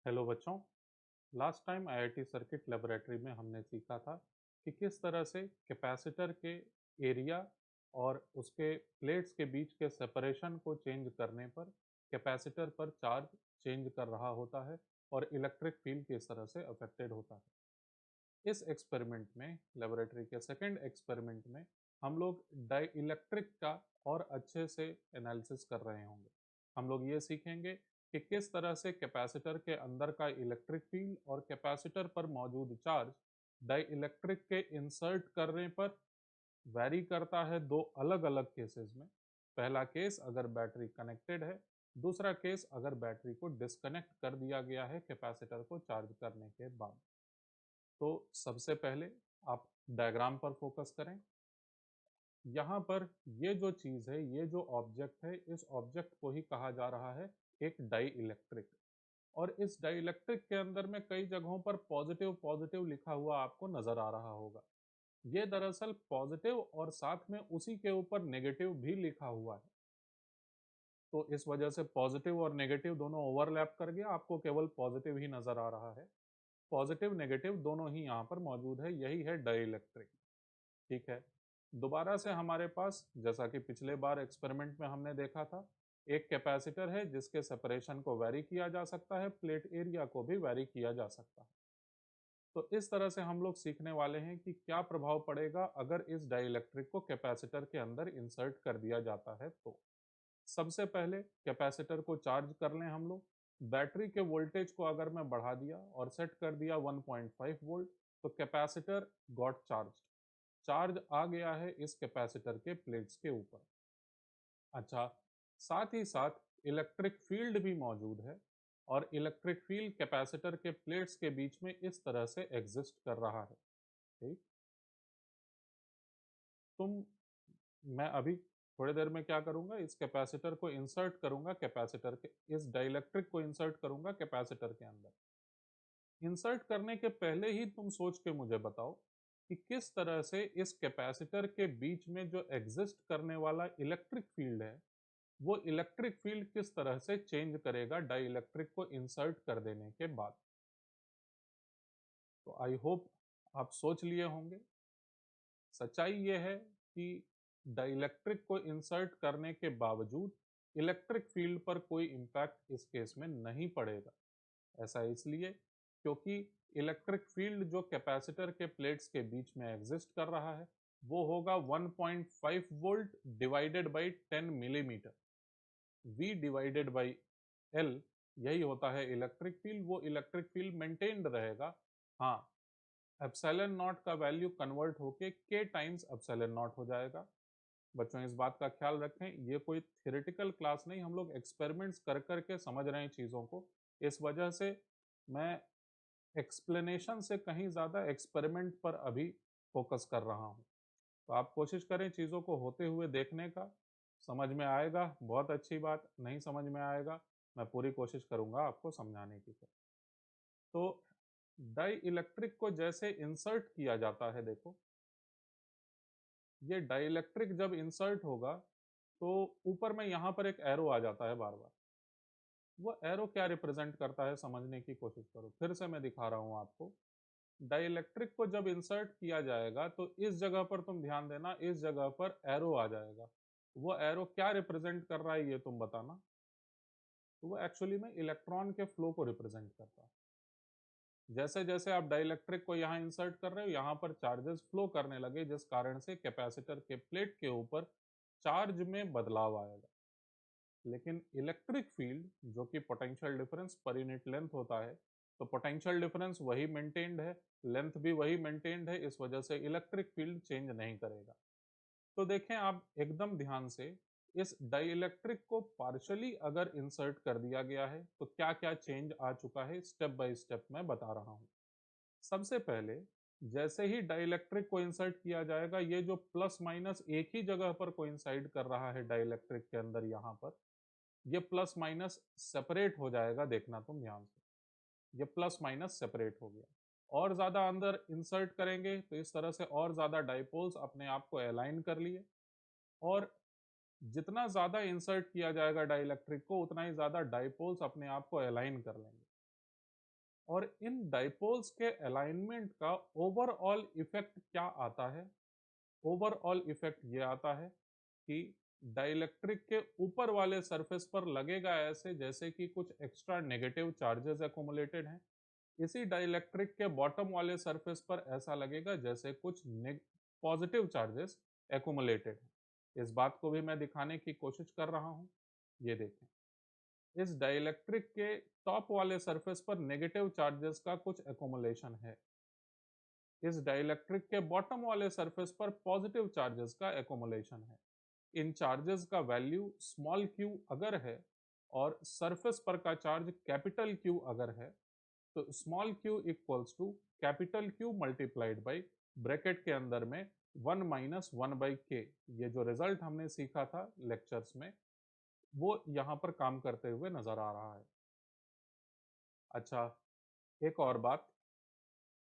Hello बच्चों। Last time IIT circuit laboratory में हमने सीखा था कि किस तरह से कैपेसिटर के एरिया और उसके प्लेट्स के बीच के सेपरेशन को चेंज करने पर कैपेसिटर पर चार्ज चेंज कर रहा होता है और इलेक्ट्रिक फील्ड किस तरह से अफेक्टेड होता है। इस एक्सपेरिमेंट में, लेबोरेटरी के सेकंड एक्सपेरिमेंट में, हम लोग डाई इलेक्ट्रिक का और अच्छे से एनालिसिस कर रहे होंगे। हम लोग ये सीखेंगे कि किस तरह से कैपेसिटर के अंदर का इलेक्ट्रिक फील्ड और कैपेसिटर पर मौजूद चार्ज डाई इलेक्ट्रिक के इंसर्ट करने पर वैरी करता है दो अलग अलग केसेस में। पहला केस अगर बैटरी कनेक्टेड है, दूसरा केस अगर बैटरी को डिस्कनेक्ट कर दिया गया है कैपेसिटर को चार्ज करने के बाद। तो सबसे पहले आप डायग्राम पर फोकस करें। यहाँ पर ये जो चीज़ है, ये जो ऑब्जेक्ट है, इस ऑब्जेक्ट को ही कहा जा रहा है एक डाई इलेक्ट्रिक। और इस डाई इलेक्ट्रिक के अंदर में कई जगहों पर पॉजिटिव पॉजिटिव लिखा हुआ आपको नजर आ रहा होगा। ये दरअसल पॉजिटिव और साथ में उसी के ऊपर नेगेटिव भी लिखा हुआ है। तो इस वजह से पॉजिटिव और नेगेटिव दोनों ओवरलैप कर गया, आपको केवल पॉजिटिव ही नजर आ रहा है। पॉजिटिव नेगेटिव दोनों ही यहाँ पर मौजूद है, यही है डाई इलेक्ट्रिक। ठीक है। दोबारा से हमारे पास, जैसा कि पिछले बार एक्सपेरिमेंट में हमने देखा था, एक कैपेसिटर है जिसके सेपरेशन को वैरी किया जा सकता है, प्लेट एरिया को भी वैरी किया जा सकता है। तो इस तरह से हम लोग सीखने वाले हैं कि क्या प्रभाव पड़ेगा अगर इस डाइलेक्ट्रिक को कैपेसिटर के अंदर इंसर्ट कर दिया जाता है। तो सबसे पहले कैपेसिटर को चार्ज कर लें हम लोग। बैटरी के वोल्टेज को अगर मैं बढ़ा दिया और सेट कर दिया 1.5 वोल्ट, तो कैपेसिटर गॉट चार्ज। चार्ज आ गया है इस कैपेसिटर के प्लेट्स के ऊपर। अच्छा, साथ ही साथ इलेक्ट्रिक फील्ड भी मौजूद है और इलेक्ट्रिक फील्ड कैपेसिटर के प्लेट्स के बीच में इस तरह से एग्जिस्ट कर रहा है। ठीक। तुम मैं अभी थोड़ी देर में क्या करूंगा, इस कैपेसिटर को इंसर्ट करूंगा, कैपेसिटर के इस डाइलेक्ट्रिक को इंसर्ट करूंगा कैपेसिटर के अंदर। इंसर्ट करने के पहले ही तुम सोच के मुझे बताओ कि किस तरह से इस कैपेसिटर के बीच में जो एग्जिस्ट करने वाला इलेक्ट्रिक फील्ड है, वो इलेक्ट्रिक फील्ड किस तरह से चेंज करेगा डाई इलेक्ट्रिक को इंसर्ट कर देने के बाद। तो आई होप आप सोच लिए होंगे। सच्चाई ये है कि डाइलेक्ट्रिक को इंसर्ट करने के बावजूद इलेक्ट्रिक फील्ड पर कोई इम्पैक्ट इस केस में नहीं पड़ेगा। ऐसा इसलिए क्योंकि इलेक्ट्रिक फील्ड जो कैपेसिटर के प्लेट्स के बीच में एग्जिस्ट कर रहा है, वो होगा 1.5 volt divided by 10 millimetre. V divided by L, यही होता है इलेक्ट्रिक फील्ड। वो इलेक्ट्रिक फील्ड मेंटेन्ड रहेगा। हाँ, एप्सिलॉन नॉट का वैल्यू कन्वर्ट होके K टाइम्स एप्सिलॉन नॉट हो जाएगा। बच्चों इस बात का ख्याल रखें, ये कोई थियोरेटिकल क्लास नहीं, हम लोग एक्सपेरिमेंट्स कर करके समझ रहे हैं चीज़ों को। इस वजह से मैं एक्सप्लेनेशन से कहीं ज़्यादा एक्सपेरिमेंट पर अभी फोकस कर रहा हूँ। तो आप कोशिश करें चीज़ों को होते हुए देखने का। समझ में आएगा बहुत अच्छी बात, नहीं समझ में आएगा मैं पूरी कोशिश करूँगा आपको समझाने की। तो डाई इलेक्ट्रिक को जैसे इंसर्ट किया जाता है, देखो ये डाइलेक्ट्रिक जब इंसर्ट होगा तो ऊपर में यहाँ पर एक एरो आ जाता है बार बार। वो एरो क्या रिप्रेजेंट करता है समझने की कोशिश करो, फिर से मैं दिखा रहा हूँ आपको। डाइलेक्ट्रिक को जब इंसर्ट किया जाएगा तो इस जगह पर तुम ध्यान देना, इस जगह पर एरो आ जाएगा। वो एरो क्या रिप्रेजेंट कर रहा है ये तुम बताना। तो वो एक्चुअली में इलेक्ट्रॉन के फ्लो को रिप्रेजेंट करता है। जैसे जैसे आप डाइलेक्ट्रिक को यहाँ इंसर्ट कर रहे हो, यहाँ पर चार्जेस फ्लो करने लगे, जिस कारण से कैपेसिटर के प्लेट के ऊपर चार्ज में बदलाव आएगा। लेकिन इलेक्ट्रिक फील्ड जो कि potential difference per unit length होता है, तो पोटेंशियल डिफरेंस वही मेंटेन्ड है, लेंथ भी वही मेंटेन्ड है, इस वजह से इलेक्ट्रिक फील्ड चेंज नहीं करेगा। तो देखें आप एकदम ध्यान से, इस डाइइलेक्ट्रिक को पार्शली अगर इंसर्ट कर दिया गया है तो क्या क्या चेंज आ चुका है, स्टेप बाय स्टेप मैं बता रहा हूँ। सबसे पहले, जैसे ही डाइइलेक्ट्रिक को इंसर्ट किया जाएगा, ये जो प्लस माइनस एक ही जगह पर कोइंसाइड कर रहा है डाइइलेक्ट्रिक के अंदर, यहाँ पर ये प्लस माइनस सेपरेट हो जाएगा। देखना तुम ध्यान से, ये प्लस माइनस सेपरेट हो गया। और ज्यादा अंदर इंसर्ट करेंगे तो इस तरह से और ज्यादा डाइपोल्स अपने आप को अलाइन कर लिए। और जितना ज्यादा इंसर्ट किया जाएगा डाइइलेक्ट्रिक को, उतना ही ज्यादा डाइपोल्स अपने आप को अलाइन कर लेंगे। और इन डाइपोल्स के अलाइनमेंट का ओवरऑल इफेक्ट क्या आता है? ओवरऑल इफेक्ट ये आता है कि डाइलेक्ट्रिक के ऊपर वाले सरफेस पर लगेगा ऐसे जैसे कि कुछ एक्स्ट्रा नेगेटिव चार्जेस एक्युमुलेटेड हैं। इसी डाइलेक्ट्रिक के बॉटम वाले सरफेस पर ऐसा लगेगा जैसे कुछ पॉजिटिव चार्जेस एक्युमुलेटेड हैं। इस बात को भी मैं दिखाने की कोशिश कर रहा हूं। ये देखें, इस डाइलेक्ट्रिक के टॉप वाले सरफेस पर नेगेटिव चार्जेस का कुछ एक्युमुलेशन है। इस डाइलेक्ट्रिक के बॉटम वाले सरफेस पर पॉजिटिव चार्जेस का एक्युमुलेशन है। इन चार्जेस का वैल्यू स्मॉल क्यू अगर है और सरफेस पर का चार्ज कैपिटल क्यू अगर है, तो small Q equals to capital Q multiplied by bracket के अंदर में 1 - 1/k। ये जो रिजल्ट हमने सीखा था लेक्चर्स में, वो यहाँ पर काम करते हुए नजर आ रहा है। अच्छा, एक और बात,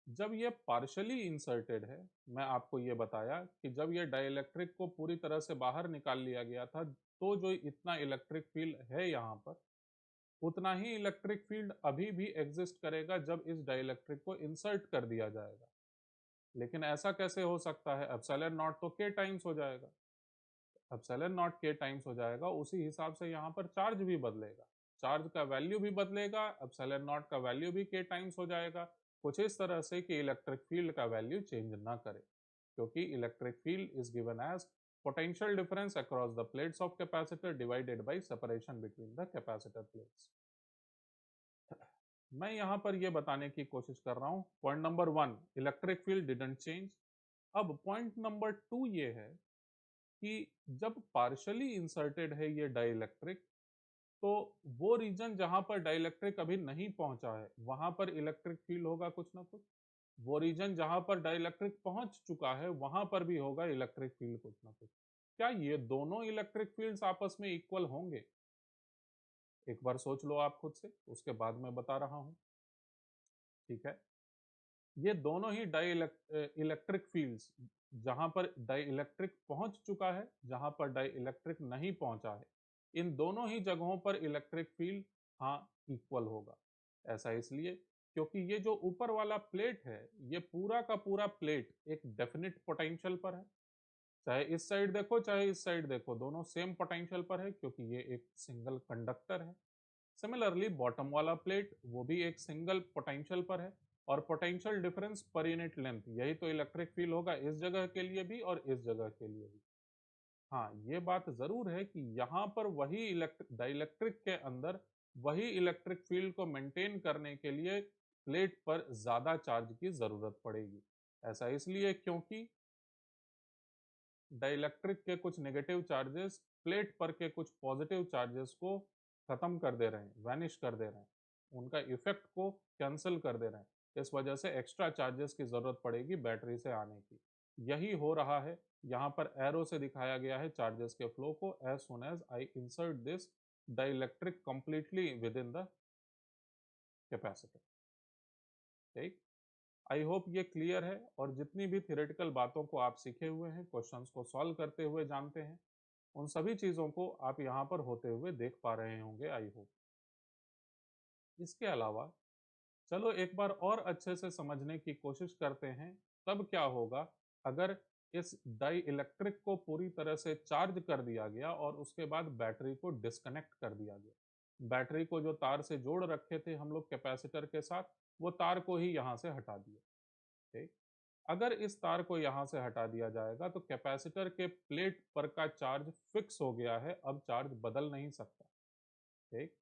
जब ये पार्शली इंसर्टेड है, मैं आपको ये बताया कि जब ये डाइलेक्ट्रिक को पूरी तरह से बाहर निकाल लिया गया था, तो जो इतना इलेक्ट्रिक फील्ड है यहाँ पर, उतना ही इलेक्ट्रिक फील्ड अभी भी एग्जिस्ट करेगा जब इस डाइलेक्ट्रिक को इंसर्ट कर दिया जाएगा। लेकिन ऐसा कैसे हो सकता है? एप्सिलॉन नॉट तो के टाइम्स हो जाएगा। एप्सिलॉन नॉट के टाइम्स हो जाएगा, उसी हिसाब से यहाँ पर चार्ज भी बदलेगा। चार्ज का वैल्यू भी बदलेगा, एप्सिलॉन नॉट का वैल्यू भी के टाइम्स हो जाएगा। कुछ इस तरह से कि इलेक्ट्रिक फील्ड का वैल्यू चेंज ना करे, क्योंकि electric field is given as potential difference across the plates of capacitor divided by separation between the capacitor plates। मैं यहाँ पर यह बताने की कोशिश कर रहा हूँ, point number 1, electric field didn't change. अब पॉइंट नंबर 2 ये है कि जब पार्शली इंसर्टेड है ये डाइलेक्ट्रिक, तो वो रीजन जहां पर डाइलेक्ट्रिक अभी नहीं पहुंचा है, वहां पर इलेक्ट्रिक फील्ड होगा कुछ ना कुछ। वो रीजन जहां पर डाइलेक्ट्रिक पहुंच चुका है, वहां पर भी होगा इलेक्ट्रिक फील्ड कुछ ना कुछ। क्या ये दोनों इलेक्ट्रिक फील्ड्स आपस में इक्वल होंगे? एक बार सोच लो आप खुद से, उसके बाद मैं बता रहा हूं। ठीक है, ये दोनों ही इलेक्ट्रिक फील्ड्स, जहां पर डाइलेक्ट्रिक पहुंच चुका है, जहां पर डाइलेक्ट्रिक नहीं पहुंचा है, इन दोनों ही जगहों पर इलेक्ट्रिक फील्ड हाँ इक्वल होगा। ऐसा इसलिए क्योंकि ये जो ऊपर वाला प्लेट है, ये पूरा का पूरा प्लेट एक डेफिनिट पोटेंशियल पर है। चाहे इस साइड देखो चाहे इस साइड देखो, दोनों सेम पोटेंशियल पर है, क्योंकि ये एक सिंगल कंडक्टर है। सिमिलरली बॉटम वाला प्लेट वो भी एक सिंगल पोटेंशियल पर है, और potential difference per unit length, यही तो इलेक्ट्रिक फील्ड होगा इस जगह के लिए भी और इस जगह के लिए भी। हाँ, ये बात जरूर है कि यहाँ पर वही डाइलेक्ट्रिक के अंदर वही इलेक्ट्रिक फील्ड को मेंटेन करने के लिए प्लेट पर ज्यादा चार्ज की जरूरत पड़ेगी। ऐसा इसलिए क्योंकि डाइलेक्ट्रिक के कुछ नेगेटिव चार्जेस प्लेट पर के कुछ पॉजिटिव चार्जेस को खत्म कर दे रहे हैं, वैनिश कर दे रहे हैं, उनका इफेक्ट को कैंसिल कर दे रहे हैं। इस वजह से एक्स्ट्रा चार्जेस की जरूरत पड़ेगी बैटरी से आने की। यही हो रहा है। यहाँ पर एरो से दिखाया गया है चार्जेस के फ्लो को, as soon as I insert this dielectric completely within the capacitor. ठीक, आई होप ये क्लियर है, और जितनी भी थियोरेटिकल बातों को आप सीखे हुए हैं, क्वेश्चंस को सॉल्व करते हुए जानते हैं, उन सभी चीज़ों को आप यहाँ पर होते हुए देख पा रहे होंगे, आई होप। इसके अलावा चलो एक बार और अच्छे से समझने की कोशिश करते हैं, तब क्या होगा अगर इस डाई इलेक्ट्रिक को पूरी तरह से चार्ज कर दिया गया और उसके बाद बैटरी को डिस्कनेक्ट कर दिया गया। बैटरी को जो तार से जोड़ रखे थे हम लोग कैपेसिटर के साथ, वो तार को ही यहाँ से हटा दिया। ठीक, अगर इस तार को यहाँ से हटा दिया जाएगा तो कैपेसिटर के प्लेट पर का चार्ज फिक्स हो गया है, अब चार्ज बदल नहीं सकता। ठीक,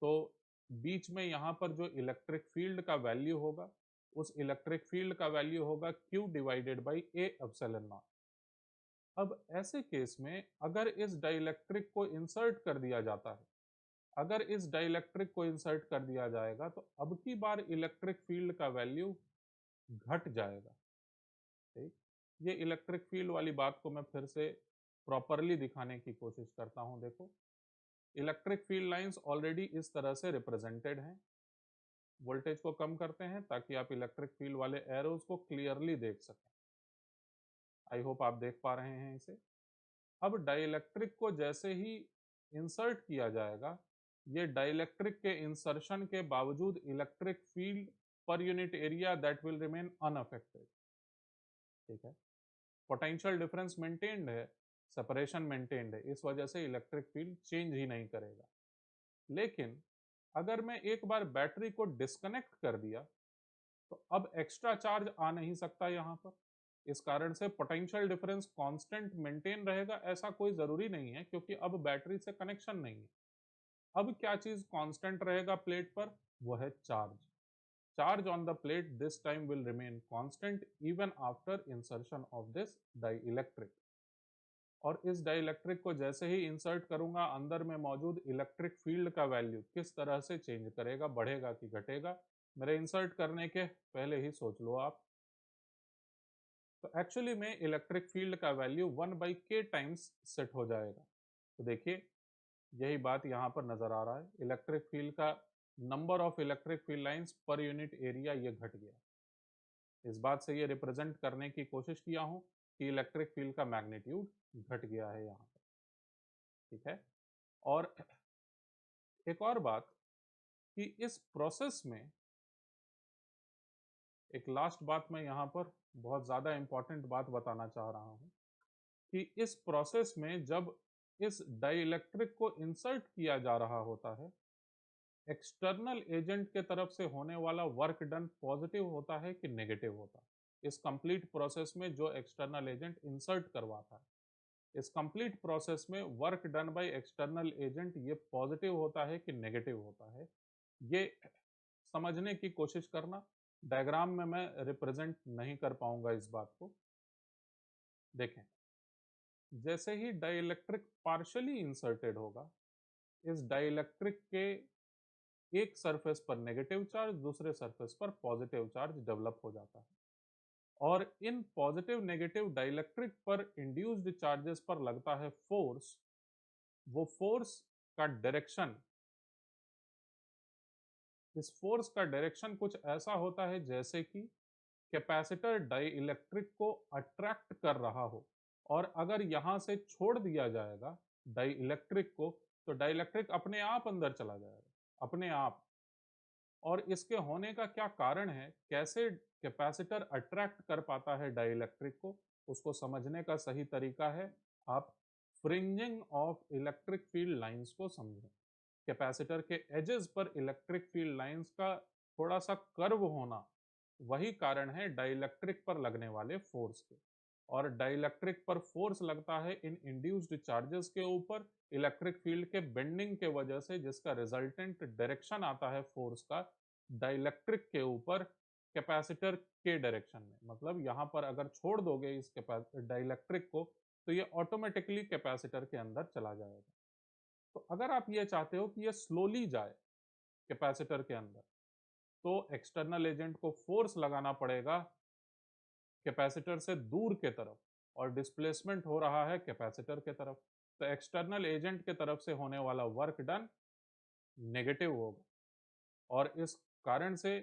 तो बीच में यहाँ पर जो इलेक्ट्रिक फील्ड का वैल्यू होगा, उस इलेक्ट्रिक फील्ड का वैल्यू होगा Q divided by A epsilon not. अब ऐसे केस में अगर इस डाइलेक्ट्रिक को इंसर्ट कर दिया जाता है, अगर इस डाइलेक्ट्रिक को इंसर्ट कर दिया जाएगा, तो अब की बार इलेक्ट्रिक फील्ड का वैल्यू घट जाएगा। ठीक, ये इलेक्ट्रिक फील्ड वाली बात को मैं फिर से प्रॉपरली दिखाने की कोशिश करता हूं। देखो, इलेक्ट्रिक फील्ड लाइंस ऑलरेडी इस तरह से रिप्रेजेंटेड हैं। वोल्टेज को कम करते हैं ताकि आप इलेक्ट्रिक फील्ड वाले एरोज को क्लियरली देख सकें। आई होप आप देख पा रहे हैं इसे। अब डाइलेक्ट्रिक को जैसे ही इंसर्ट किया जाएगा, ये डाइलेक्ट्रिक के इंसर्शन के बावजूद electric field per unit area that will remain unaffected. ठीक है, पोटेंशियल डिफरेंस मेंटेन्ड है, सेपरेशन मेंटेन्ड है, इस वजह से इलेक्ट्रिक फील्ड चेंज ही नहीं करेगा। लेकिन अगर मैं एक बार बैटरी को डिस्कनेक्ट कर दिया तो अब एक्स्ट्रा चार्ज आ नहीं सकता यहाँ पर। इस कारण से पोटेंशियल डिफरेंस कांस्टेंट मेंटेन रहेगा ऐसा कोई जरूरी नहीं है, क्योंकि अब बैटरी से कनेक्शन नहीं है। अब क्या चीज कांस्टेंट रहेगा प्लेट पर? वो है charge. Charge on the plate this time will remain constant even after insertion of this dielectric. और इस डाइइलेक्ट्रिक को जैसे ही इंसर्ट करूंगा, अंदर में मौजूद इलेक्ट्रिक फील्ड का वैल्यू किस तरह से चेंज करेगा, बढ़ेगा कि घटेगा, मेरे इंसर्ट करने के पहले ही सोच लो आप। तो एक्चुअली में इलेक्ट्रिक फील्ड का वैल्यू 1/k टाइम्स सेट हो जाएगा। तो देखिए, यही बात यहाँ पर नजर आ रहा है, इलेक्ट्रिक फील्ड का number of electric field lines per unit area ये घट गया। इस बात से ये रिप्रेजेंट करने की कोशिश किया हूँ कि इलेक्ट्रिक फील्ड का मैग्नीट्यूड घट गया है यहाँ पर। ठीक है, और एक और बात कि इस प्रोसेस में, एक लास्ट बात मैं यहाँ पर बहुत ज़्यादा इंपॉर्टेंट बात बताना चाह रहा हूँ कि इस प्रोसेस में जब इस डाइइलेक्ट्रिक को इंसर्ट किया जा रहा होता है, एक्सटर्नल एजेंट के तरफ से होने वाला वर्क डन पॉजिटिव होता है कि नेगेटिव होता है। इस कंप्लीट प्रोसेस में जो एक्सटर्नल एजेंट इंसर्ट करवाता है, इस कंप्लीट प्रोसेस में work done by external agent ये पॉजिटिव होता है कि नेगेटिव होता है, ये समझने की कोशिश करना। डायग्राम में मैं रिप्रेजेंट नहीं कर पाऊंगा इस बात को। देखें, जैसे ही डाइइलेक्ट्रिक पार्शियली इंसर्टेड होगा, इस डाइइलेक्ट्रिक के एक सरफेस पर नेगेटिव चार्ज, दूसरे सरफेस पर पॉजिटिव चार्ज डेवलप हो जाता है। और इन पॉजिटिव नेगेटिव डाइइलेक्ट्रिक पर इंड्यूस्ड चार्जेस पर लगता है फोर्स। वो फोर्स का डायरेक्शन, इस फोर्स का डायरेक्शन कुछ ऐसा होता है जैसे कि कैपेसिटर डाइइलेक्ट्रिक को अट्रैक्ट कर रहा हो, और अगर यहां से छोड़ दिया जाएगा डाइइलेक्ट्रिक को, तो डाइइलेक्ट्रिक अपने आप अंदर चला जाएगा, अपने आप। और इसके होने का क्या कारण है, कैसे कैपेसिटर अट्रैक्ट कर पाता है डाइइलेक्ट्रिक को, उसको समझने का सही तरीका है आप fringing of electric field lines को समझें। कैपेसिटर के एजेस पर इलेक्ट्रिक फील्ड लाइंस का थोड़ा सा कर्व होना, वही कारण है डाइइलेक्ट्रिक पर लगने वाले फोर्स के। और डाइइलेक्ट्रिक पर फोर्स लगता है इन इंड्यूस्ड चार्जेस के ऊपर इलेक्ट्रिक फील्ड के बेंडिंग के वजह से, जिसका रिजल्टेंट डायरेक्शन आता है फोर्स का डाइइलेक्ट्रिक के ऊपर कैपेसिटर के डायरेक्शन में। मतलब यहाँ पर अगर छोड़ दोगे इस डाइइलेक्ट्रिक को, तो ये ऑटोमेटिकली कैपेसिटर के अंदर चला जाएगा। तो अगर आप ये चाहते हो कि ये स्लोली जाए कैपेसिटर के अंदर, तो एक्सटर्नल एजेंट को फोर्स लगाना पड़ेगा कैपेसिटर से दूर के तरफ, और डिस्प्लेसमेंट हो रहा है कैपेसिटर के तरफ। तो एक्सटर्नल एजेंट के तरफ से होने वाला वर्क डन नेगेटिव होगा। और इस कारण से,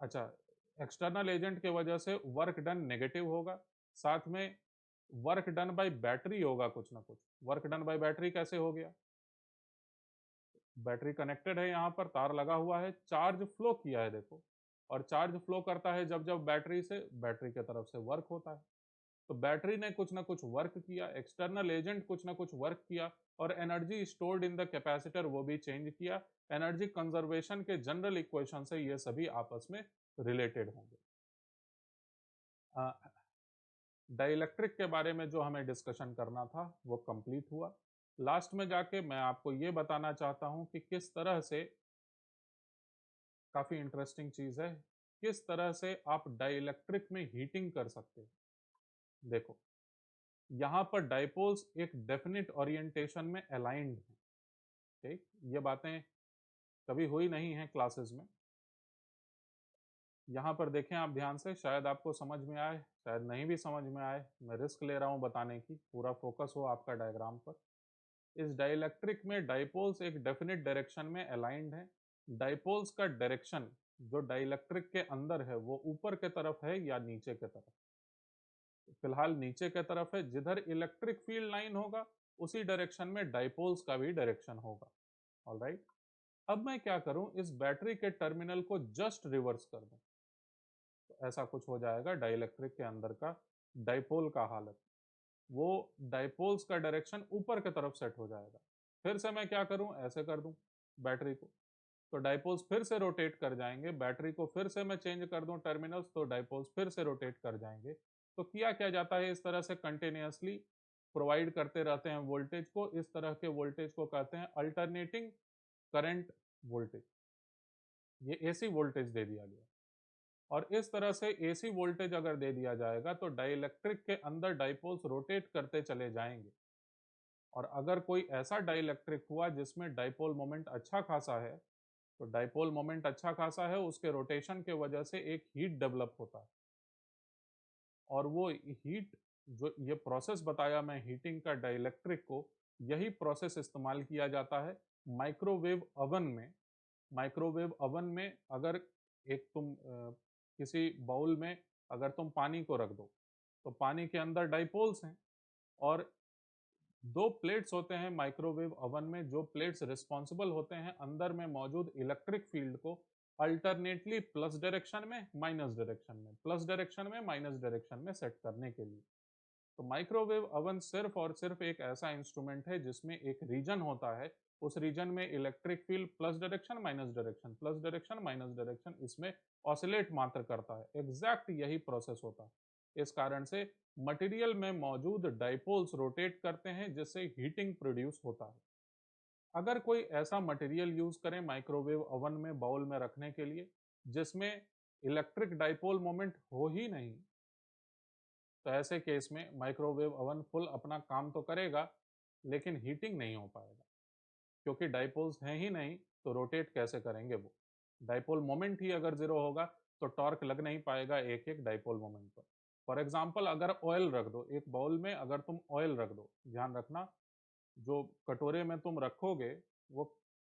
अच्छा, एक्सटर्नल एजेंट के वजह से वर्क डन नेगेटिव होगा, साथ में वर्क डन बाय बैटरी होगा कुछ ना कुछ। वर्क डन बाय बैटरी कैसे हो गया? बैटरी कनेक्टेड है, यहाँ पर तार लगा हुआ है, चार्ज फ्लो किया है देखो। और चार्ज फ्लो करता है जब जब बैटरी से, बैटरी की तरफ से वर्क होता है। तो बैटरी ने कुछ ना कुछ वर्क किया, एक्सटर्नल एजेंट कुछ ना कुछ वर्क किया, और energy stored in the capacitor वो भी चेंज किया। एनर्जी कंजर्वेशन के जनरल इक्वेशन से ये सभी आपस में रिलेटेड होंगे। डाइइलेक्ट्रिक के बारे में जो हमें डिस्कशन करना था वो कंप्लीट हुआ। लास्ट में जाके मैं आपको ये बताना चाहता हूँ कि किस तरह से, काफ़ी इंटरेस्टिंग चीज़ है, किस तरह से आप डाइइलेक्ट्रिक में हीटिंग कर सकते हैं। देखो, यहाँ पर डाइपोल्स एक डेफिनिट ओरिएंटेशन में अलाइंड हैं। ठीक, ये बातें कभी हुई नहीं हैं क्लासेस में। यहाँ पर देखें आप ध्यान से, शायद आपको समझ में आए, शायद नहीं भी समझ में आए, मैं रिस्क ले रहा हूँ बताने की, पूरा फोकस हो आपका डायग्राम पर। इस डाइइलेक्ट्रिक में डाइपोल्स एक डेफिनिट डायरेक्शन में अलाइंड हैं। डाइपोल्स का डायरेक्शन जो डाइइलेक्ट्रिक के अंदर है वो ऊपर के तरफ है या नीचे के तरफ? फिलहाल नीचे के तरफ है। जिधर इलेक्ट्रिक फील्ड लाइन होगा उसी डायरेक्शन में डाइपोल्स का भी डायरेक्शन होगा। ऑलराइट, अब मैं क्या करूं, इस बैटरी के टर्मिनल को जस्ट रिवर्स कर दूं, तो ऐसा कुछ हो जाएगा डाइलेक्ट्रिक के अंदर का डाइपोल का हालत। वो डाइपोल्स का डायरेक्शन ऊपर की तरफ सेट हो जाएगा। फिर से मैं क्या करूं, ऐसे कर दूं बैटरी को, तो डाइपोल्स फिर से रोटेट कर जाएंगे। बैटरी को फिर से मैं चेंज कर दूं टर्मिनल्स, तो डाइपोल्स फिर से रोटेट कर जाएंगे। तो किया क्या जाता है, इस तरह से कंटिन्यूअसली प्रोवाइड करते रहते हैं वोल्टेज को। इस तरह के वोल्टेज को कहते हैं अल्टरनेटिंग करंट वोल्टेज। ये एसी वोल्टेज दे दिया गया, और इस तरह से एसी वोल्टेज अगर दे दिया जाएगा तो डाइलेक्ट्रिक के अंदर डाइपोल्स रोटेट करते चले जाएंगे। और अगर कोई ऐसा डाइलेक्ट्रिक हुआ जिसमें डाइपोल मोमेंट अच्छा खासा है, तो डाइपोल मोमेंट अच्छा खासा है, उसके रोटेशन के वजह से एक हीट डेवलप होता है। और वो हीट, जो ये प्रोसेस बताया मैं हीटिंग का डाइलेक्ट्रिक को, यही प्रोसेस इस्तेमाल किया जाता है माइक्रोवेव ओवन में। माइक्रोवेव ओवन में अगर एक तुम किसी बाउल में अगर तुम पानी को रख दो, तो पानी के अंदर डाइपोल्स हैं, और दो प्लेट्स होते हैं माइक्रोवेव ओवन में। जो प्लेट्स रिस्पॉन्सिबल होते हैं अंदर में मौजूद इलेक्ट्रिक फील्ड को अल्टरनेटली प्लस डायरेक्शन में, माइनस डायरेक्शन में, प्लस डायरेक्शन में, माइनस डायरेक्शन में सेट करने के लिए। तो माइक्रोवेव ओवन सिर्फ और सिर्फ एक ऐसा इंस्ट्रूमेंट है जिसमें एक रीजन होता है। उस रीजन में electric field plus direction, minus direction, plus direction, minus direction, इसमें ऑसिलेट मात्र करता है। एग्जैक्ट यही प्रोसेस होता है। इस कारण से मटेरियल में मौजूद डाइपोल्स रोटेट करते हैं, जिससे हीटिंग प्रोड्यूस होता है। अगर कोई ऐसा मटेरियल यूज करें माइक्रोवेव ओवन में बाउल में रखने के लिए जिसमें इलेक्ट्रिक डाइपोल मोमेंट हो ही नहीं, तो ऐसे केस में माइक्रोवेव ओवन फुल अपना काम तो करेगा, लेकिन हीटिंग नहीं हो पाएगा, क्योंकि डाइपोल्स हैं ही नहीं, तो रोटेट कैसे करेंगे वो। डाइपोल मोमेंट ही अगर जीरो होगा तो टॉर्क लग नहीं पाएगा एक एक डाइपोल मोमेंट पर। फॉर एग्जाम्पल, अगर ऑयल रख दो एक बाउल में, अगर तुम ऑयल रख दो, ध्यान रखना, जो कटोरे में तुम रखोगे, वो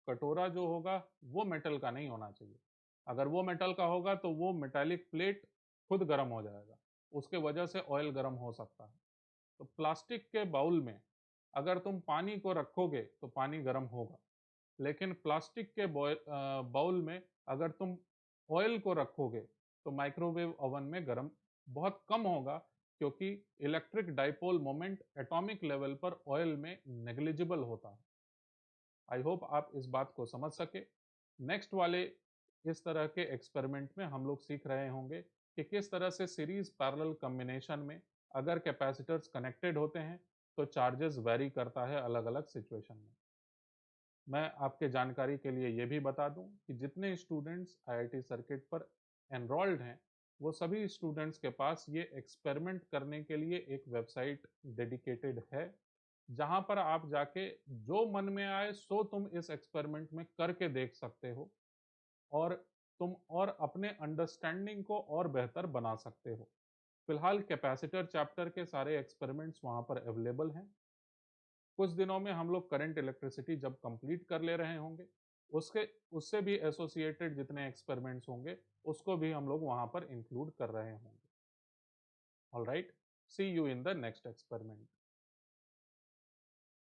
कटोरा जो होगा वो मेटल का नहीं होना चाहिए। अगर वो मेटल का होगा तो वो मेटालिक प्लेट खुद गर्म हो जाएगा, उसके वजह से ऑयल गर्म हो सकता है। तो प्लास्टिक के बाउल में अगर तुम पानी को रखोगे तो पानी गर्म होगा, लेकिन प्लास्टिक के बाउल में अगर तुम ऑयल को रखोगे तो माइक्रोवेव ओवन में गर्म बहुत कम होगा, क्योंकि electric dipole moment atomic level पर ऑयल में नेग्लिजिबल होता है। आई होप आप इस बात को समझ सके। नेक्स्ट वाले इस तरह के एक्सपेरिमेंट में हम लोग सीख रहे होंगे कि किस तरह से सीरीज पैरेलल कॉम्बिनेशन में अगर कैपेसिटर्स कनेक्टेड होते हैं तो चार्जेस वेरी करता है अलग अलग सिचुएशन में। मैं आपके जानकारी के लिए ये भी बता दूं कि जितने स्टूडेंट्स आईआईटी सर्किट पर एनरोल्ड हैं, वो सभी स्टूडेंट्स के पास ये एक्सपेरिमेंट करने के लिए एक वेबसाइट डेडिकेटेड है, जहां पर आप जाके जो मन में आए सो तुम इस एक्सपेरिमेंट में करके देख सकते हो, और तुम और अपने अंडरस्टैंडिंग को और बेहतर बना सकते हो। फिलहाल कैपेसिटर चैप्टर के सारे एक्सपेरिमेंट्स वहां पर अवेलेबल हैं। कुछ दिनों में हम लोग करंट इलेक्ट्रिसिटी जब कंप्लीट कर ले रहे होंगे, उसके उससे भी एसोसिएटेड जितने एक्सपेरिमेंट्स होंगे उसको भी हम लोग वहां पर इंक्लूड कर रहे होंगे। All right, see you in the next experiment.